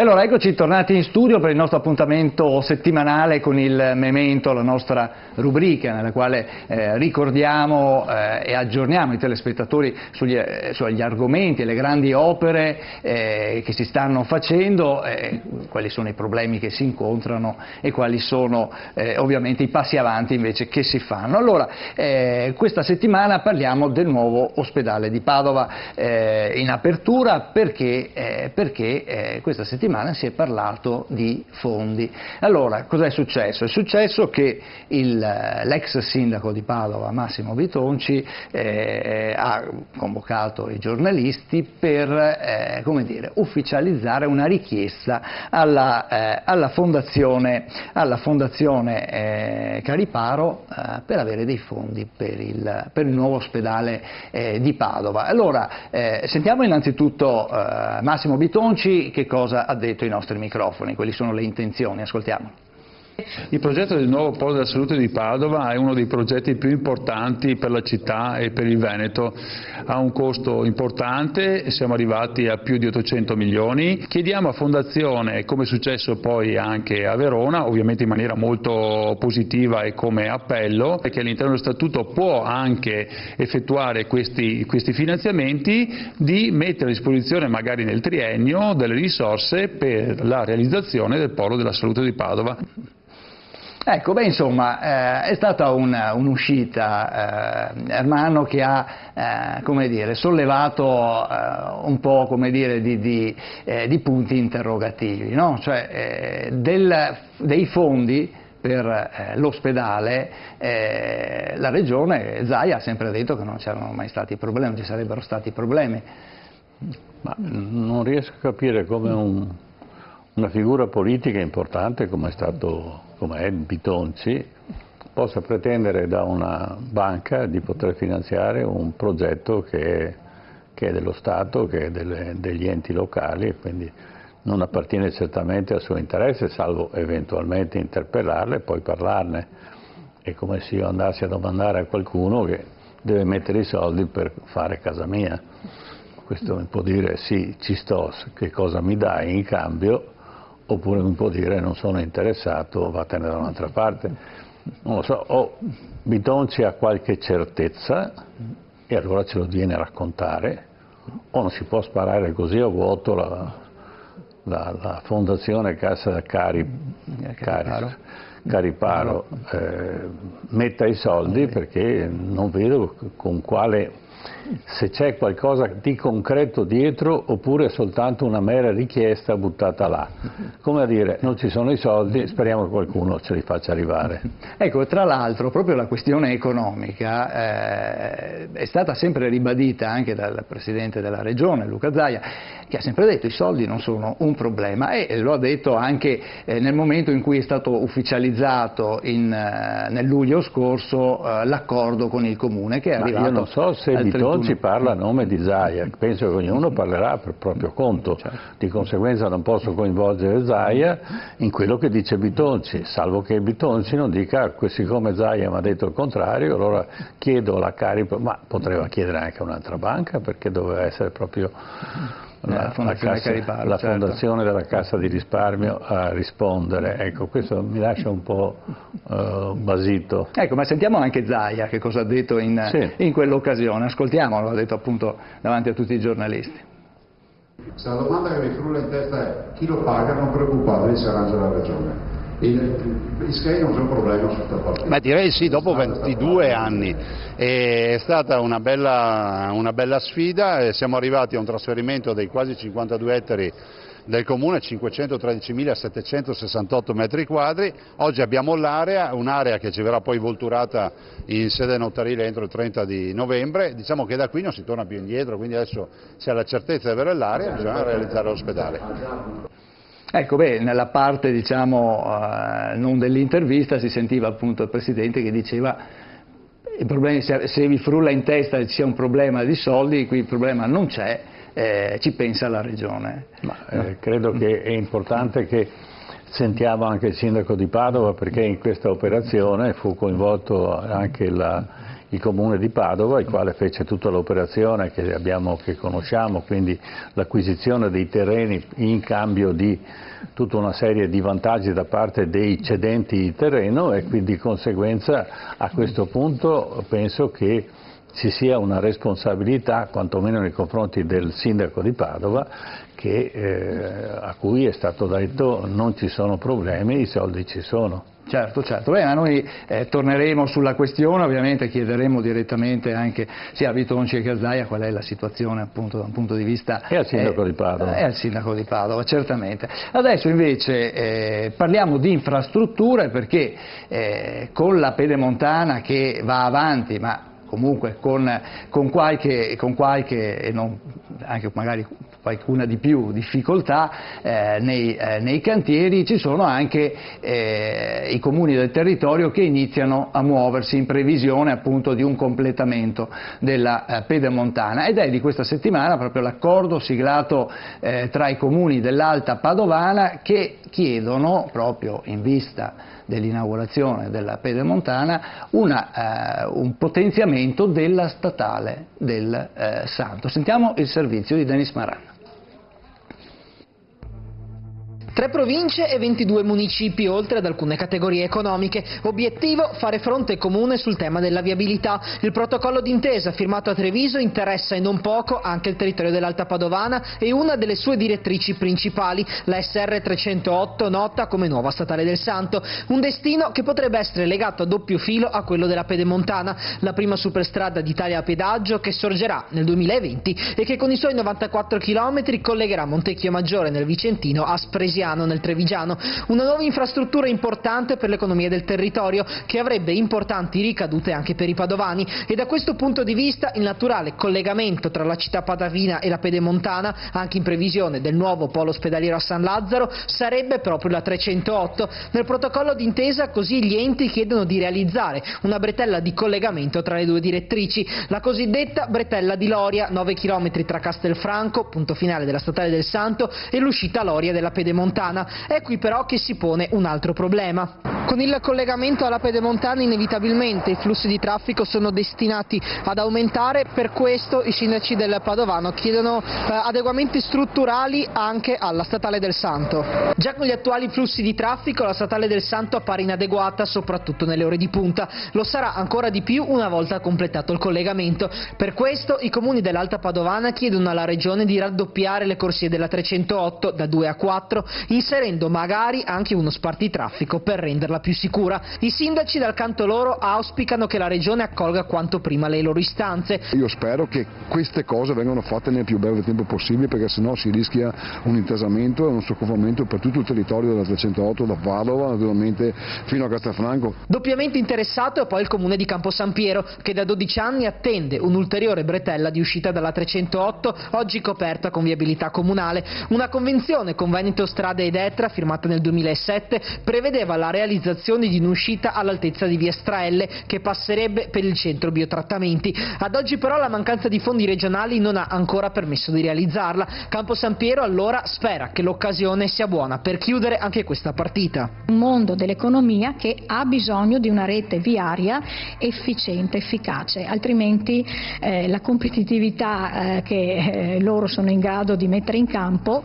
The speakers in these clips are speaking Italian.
allora eccoci tornati in studio per il nostro appuntamento settimanale con il Memento, la nostra rubrica nella quale ricordiamo e aggiorniamo i telespettatori sugli argomenti e le grandi opere che si stanno facendo, quali sono i problemi che si incontrano e quali sono ovviamente i passi avanti invece che si fanno. Allora, questa settimana parliamo del nuovo ospedale di Padova in apertura perché questa settimana si è parlato di fondi. Allora, cos'è successo? È successo che l'ex sindaco di Padova, Massimo Bitonci, ha convocato i giornalisti per come dire, ufficializzare una richiesta alla Fondazione Cariparo per avere dei fondi per il nuovo ospedale di Padova. Allora, sentiamo innanzitutto Massimo Bitonci che cosa ha detto ai nostri microfoni, quali sono le intenzioni, ascoltiamo. Il progetto del nuovo Polo della Salute di Padova è uno dei progetti più importanti per la città e per il Veneto. Ha un costo importante, siamo arrivati a più di 800 milioni. Chiediamo a Fondazione, come è successo poi anche a Verona, ovviamente in maniera molto positiva e come appello, che all'interno dello Statuto può anche effettuare questi finanziamenti, di mettere a disposizione magari nel triennio delle risorse per la realizzazione del Polo della Salute di Padova. Ecco, beh, insomma, è stata un'uscita, Ermanno, che ha, come dire, sollevato un po', come dire, di punti interrogativi, no? Cioè, dei fondi per l'ospedale, la Regione, Zaia, ha sempre detto che non c'erano mai stati problemi, non ci sarebbero stati problemi. Ma non riesco a capire come una figura politica importante come è Bitonci possa pretendere da una banca di poter finanziare un progetto che è dello Stato, che è degli enti locali e quindi non appartiene certamente al suo interesse, salvo eventualmente interpellarle e poi parlarne. È come se io andassi a domandare a qualcuno che deve mettere i soldi per fare casa mia. Questo mi può dire sì, ci sto, che cosa mi dai in cambio? Oppure mi può dire non sono interessato, vattene da un'altra parte. Non lo so, o Bitonci ha qualche certezza e allora ce lo viene a raccontare, o non si può sparare così a vuoto la Fondazione Cassa Cariparo metta i soldi, perché non vedo con quale, se c'è qualcosa di concreto dietro oppure soltanto una mera richiesta buttata là. Come a dire, non ci sono i soldi, speriamo che qualcuno ce li faccia arrivare. Ecco, tra l'altro proprio la questione economica è stata sempre ribadita anche dal Presidente della Regione, Luca Zaia, che ha sempre detto che i soldi non sono un problema, e lo ha detto anche nel momento in cui è stato ufficializzato nel luglio scorso l'accordo con il Comune, che è arrivato. Io non so se Bitonci parla a nome di Zaia, penso che ognuno parlerà per proprio conto, certo. Di conseguenza non posso coinvolgere Zaia in quello che dice Bitonci, salvo che Bitonci non dica siccome Zaia mi ha detto il contrario, allora chiedo la Cariparo, ma poteva chiedere anche un'altra banca, perché doveva essere proprio la Fondazione della Cassa di Risparmio a rispondere. Ecco, questo mi lascia un po' basito. Ecco, ma sentiamo anche Zaia che cosa ha detto in quell'occasione, ascoltiamolo, l'ha detto appunto davanti a tutti i giornalisti. Se la domanda che mi frulla in testa è chi lo paga, non preoccupatevi, si arrangia la Regione. I SCAI non c'è un problema su questa parte. Ma direi sì, dopo 22 anni è stata una bella sfida, siamo arrivati a un trasferimento dei quasi 52 ettari del comune, 513.768 metri quadri. Oggi abbiamo un'area che ci verrà poi volturata in sede notarile entro il 30 di novembre, diciamo che da qui non si torna più indietro, quindi adesso c'è la certezza di avere l'area, bisogna realizzare l'ospedale. Ecco, beh, nella parte, diciamo, non dell'intervista si sentiva appunto il Presidente che diceva i problemi, se vi frulla in testa che c'è un problema di soldi, qui il problema non c'è, ci pensa la Regione. Credo che è importante che sentiamo anche il Sindaco di Padova, perché in questa operazione fu coinvolto anche il Comune di Padova, il quale fece tutta l'operazione che conosciamo, quindi l'acquisizione dei terreni in cambio di tutta una serie di vantaggi da parte dei cedenti di terreno, e quindi di conseguenza a questo punto penso che ci sia una responsabilità, quantomeno nei confronti del sindaco di Padova, a cui è stato detto non ci sono problemi, i soldi ci sono. Certo, certo. Beh, ma noi torneremo sulla questione, ovviamente chiederemo direttamente anche sia a Bitonci che a Zaia qual è la situazione appunto da un punto di vista... E al sindaco di Padova. E al sindaco di Padova, certamente. Adesso invece parliamo di infrastrutture, perché con la Pedemontana che va avanti, ma comunque con qualche e non, anche magari qualcuna di più difficoltà nei cantieri, ci sono anche i comuni del territorio che iniziano a muoversi in previsione appunto di un completamento della Pedemontana, ed è di questa settimana proprio l'accordo siglato tra i comuni dell'Alta Padovana, che chiedono, proprio in vista dell'inaugurazione della Pedemontana, un potenziamento della statale del Santo. Sentiamo il servizio di Denis Maran. 3 province e 22 municipi, oltre ad alcune categorie economiche. Obiettivo: fare fronte comune sul tema della viabilità. Il protocollo d'intesa firmato a Treviso interessa e non poco anche il territorio dell'Alta Padovana e una delle sue direttrici principali, la SR 308, nota come nuova statale del Santo. Un destino che potrebbe essere legato a doppio filo a quello della Pedemontana, la prima superstrada d'Italia a pedaggio che sorgerà nel 2020 e che con i suoi 94 km collegherà Montecchio Maggiore nel Vicentino a Spresiano nel Trevigiano, una nuova infrastruttura importante per l'economia del territorio che avrebbe importanti ricadute anche per i padovani, e da questo punto di vista il naturale collegamento tra la città padavina e la Pedemontana, anche in previsione del nuovo polo ospedaliero a San Lazzaro, sarebbe proprio la 308. Nel protocollo d'intesa così gli enti chiedono di realizzare una bretella di collegamento tra le due direttrici, la cosiddetta bretella di Loria, 9 km tra Castelfranco, punto finale della statale del Santo, e l'uscita Loria della Pedemontana. È qui però che si pone un altro problema. Con il collegamento alla Pedemontana inevitabilmente i flussi di traffico sono destinati ad aumentare, per questo i sindaci del Padovano chiedono adeguamenti strutturali anche alla statale del Santo. Già con gli attuali flussi di traffico la statale del Santo appare inadeguata soprattutto nelle ore di punta, lo sarà ancora di più una volta completato il collegamento. Per questo i comuni dell'Alta Padovana chiedono alla Regione di raddoppiare le corsie della 308 da 2 a 4, inserendo magari anche uno spartitraffico per renderla più sicura. I sindaci dal canto loro auspicano che la Regione accolga quanto prima le loro istanze. Io spero che queste cose vengano fatte nel più breve tempo possibile, perché sennò si rischia un intasamento e un soccopamento per tutto il territorio della 308 da Padova naturalmente fino a Castelfranco. Doppiamente interessato è poi il comune di Campo San Piero, che da 12 anni attende un'ulteriore bretella di uscita dalla 308, oggi coperta con viabilità comunale. Una convenzione con Veneto Strade ed Etra, firmata nel 2007, prevedeva la realizzazione di un'uscita all'altezza di via Straelle, che passerebbe per il centro biotrattamenti. Ad oggi però la mancanza di fondi regionali non ha ancora permesso di realizzarla. Campo San Piero allora spera che l'occasione sia buona per chiudere anche questa partita. Un mondo dell'economia che ha bisogno di una rete viaria efficiente, efficace, altrimenti la competitività che loro sono in grado di mettere in campo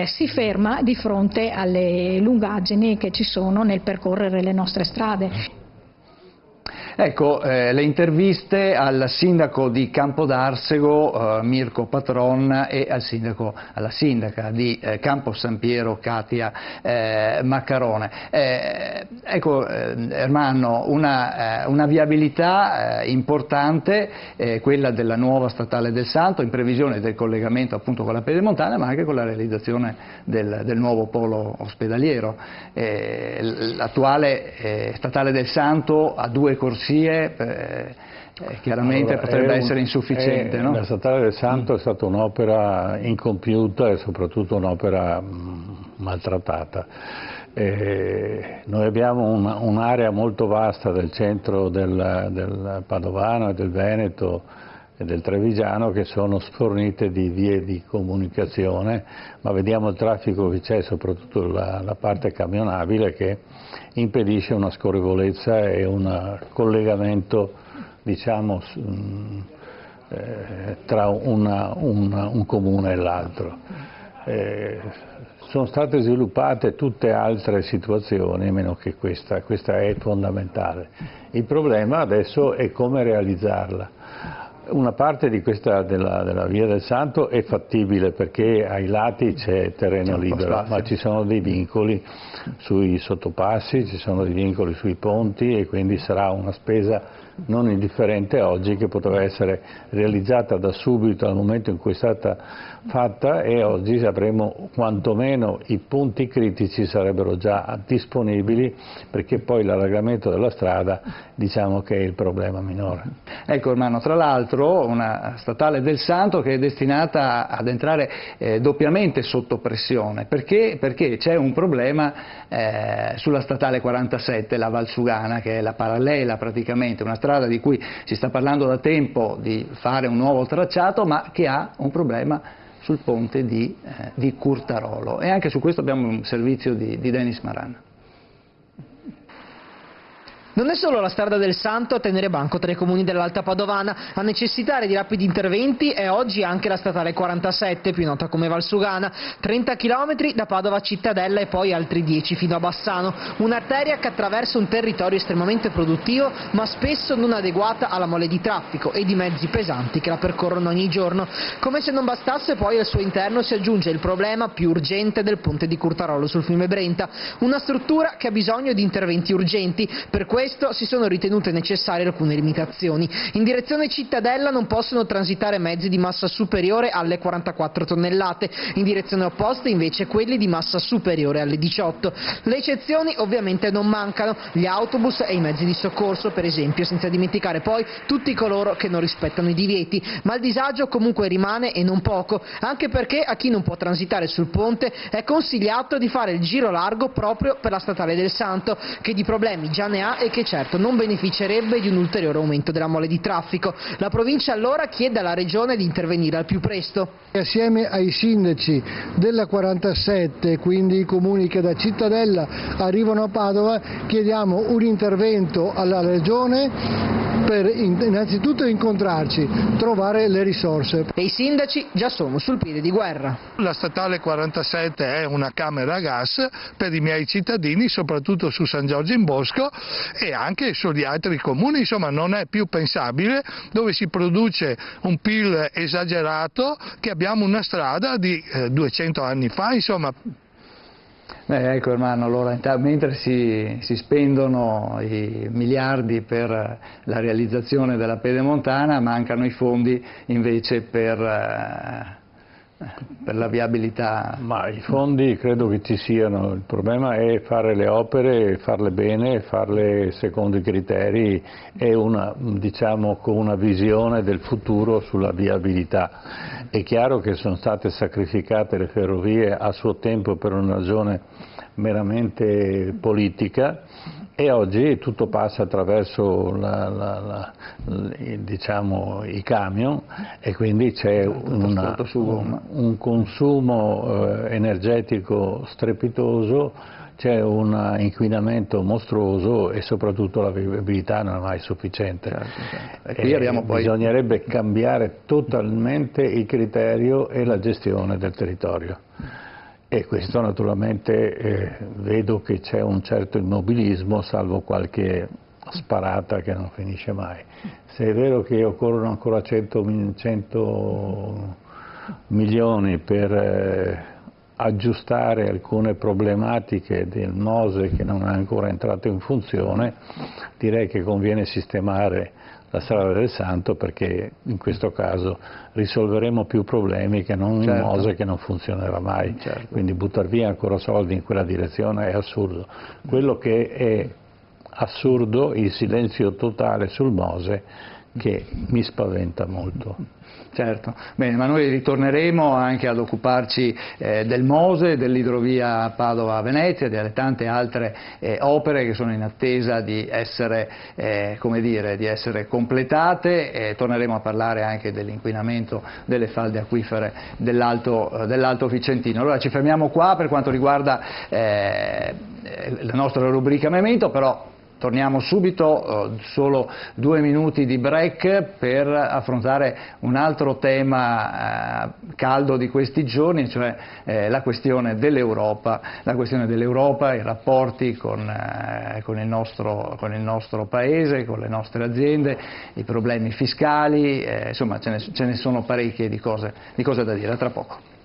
si ferma di fronte alle lungaggini che ci sono nel percorrere le nostre strade. Ecco, le interviste al sindaco di Campodarsego, Mirko Patron, e alla sindaca di Campo San Piero, Katia Maccarone. Ecco, Ermanno, una viabilità importante, quella della nuova statale del Santo, in previsione del collegamento appunto con la Pedemontana, ma anche con la realizzazione del nuovo polo ospedaliero. L'attuale statale del Santo ha 2 corsie, chiaramente allora, potrebbe essere insufficiente, no? La statale del Santo è stata un'opera incompiuta e soprattutto un'opera maltrattata. Noi abbiamo un'area molto vasta del centro del Padovano e del Veneto e del Trevigiano che sono sfornite di vie di comunicazione, ma vediamo il traffico che c'è, soprattutto la parte camionabile, che impedisce una scorrevolezza e un collegamento diciamo, tra un comune e l'altro. Sono state sviluppate tutte altre situazioni, meno che questa è fondamentale. Il problema adesso è come realizzarla. Una parte di questa della Via del Santo è fattibile perché ai lati c'è terreno libero, ma ci sono dei vincoli sui sottopassi, ci sono dei vincoli sui ponti e quindi sarà una spesa non indifferente oggi, che poteva essere realizzata da subito al momento in cui è stata fatta, e oggi avremo quantomeno i punti critici sarebbero già disponibili, perché poi l'allargamento della strada diciamo che è il problema minore. Ecco Ermanno, tra l'altro una statale del Santo che è destinata ad entrare doppiamente sotto pressione, perché c'è un problema sulla statale 47, la Valsugana, che è la parallela praticamente, una strada di cui si sta parlando da tempo di fare un nuovo tracciato, ma che ha un problema sul ponte di Curtarolo, e anche su questo abbiamo un servizio di Denis Maran. Non è solo la strada del Santo a tenere banco tra i comuni dell'Alta Padovana, a necessitare di rapidi interventi è oggi anche la statale 47, più nota come Valsugana, 30 km da Padova a Cittadella e poi altri 10 fino a Bassano, un'arteria che attraversa un territorio estremamente produttivo ma spesso non adeguata alla mole di traffico e di mezzi pesanti che la percorrono ogni giorno. Come se non bastasse, poi al suo interno si aggiunge il problema più urgente del ponte di Curtarolo sul fiume Brenta, una struttura che ha bisogno di interventi urgenti. Per questo si sono ritenute necessarie alcune limitazioni. In direzione Cittadella non possono transitare mezzi di massa superiore alle 44 tonnellate, in direzione opposta invece quelli di massa superiore alle 18. Le eccezioni ovviamente non mancano, gli autobus e i mezzi di soccorso per esempio, senza dimenticare poi tutti coloro che non rispettano i divieti, ma il disagio comunque rimane e non poco, anche perché a chi non può transitare sul ponte è consigliato di fare il giro largo proprio per la statale del Santo, che di problemi già ne ha e che certo non beneficerebbe di un ulteriore aumento della mole di traffico. La provincia allora chiede alla regione di intervenire al più presto. Assieme ai sindaci della 47, quindi i comuni che da Cittadella arrivano a Padova, chiediamo un intervento alla regione per innanzitutto incontrarci, trovare le risorse. E i sindaci già sono sul piede di guerra. La statale 47 è una camera a gas per i miei cittadini, soprattutto su San Giorgio in Bosco e anche sugli altri comuni, insomma non è più pensabile, dove si produce un PIL esagerato, che abbiamo una strada di 200 anni fa, insomma. Ecco Ermanno, allora mentre si spendono i miliardi per la realizzazione della pedemontana, mancano i fondi invece per la viabilità. Ma i fondi credo che ci siano, il problema è fare le opere, farle bene, farle secondo i criteri e diciamo con una visione del futuro sulla viabilità. È chiaro che sono state sacrificate le ferrovie a suo tempo per una ragione meramente politica, e oggi tutto passa attraverso diciamo, i camion, e quindi c'è un consumo energetico strepitoso, c'è un inquinamento mostruoso e soprattutto la vivibilità non è mai sufficiente. E qui abbiamo poi... Bisognerebbe cambiare totalmente il criterio e la gestione del territorio. E questo naturalmente vedo che c'è un certo immobilismo, salvo qualche sparata che non finisce mai. Se è vero che occorrono ancora 100 milioni per aggiustare alcune problematiche del Mose che non è ancora entrato in funzione, direi che conviene sistemare la strada del Santo, perché in questo caso risolveremo più problemi che non il Mose che non funzionerà mai. Quindi buttare via ancora soldi in quella direzione è assurdo. Quello che è assurdo è il silenzio totale sul Mose, che mi spaventa molto. Certo, bene, ma noi ritorneremo anche ad occuparci del Mose, dell'idrovia Padova-Venezia, delle tante altre opere che sono in attesa di essere, come dire, di essere completate, torneremo a parlare anche dell'inquinamento delle falde acquifere dell'Alto Vicentino. Allora ci fermiamo qua per quanto riguarda la nostra rubrica Memento, però Torniamo subito, solo 2 minuti di break per affrontare un altro tema caldo di questi giorni, cioè la questione dell'Europa, i rapporti con il nostro Paese, con le nostre aziende, i problemi fiscali, insomma ce ne sono parecchie di cose da dire. A tra poco.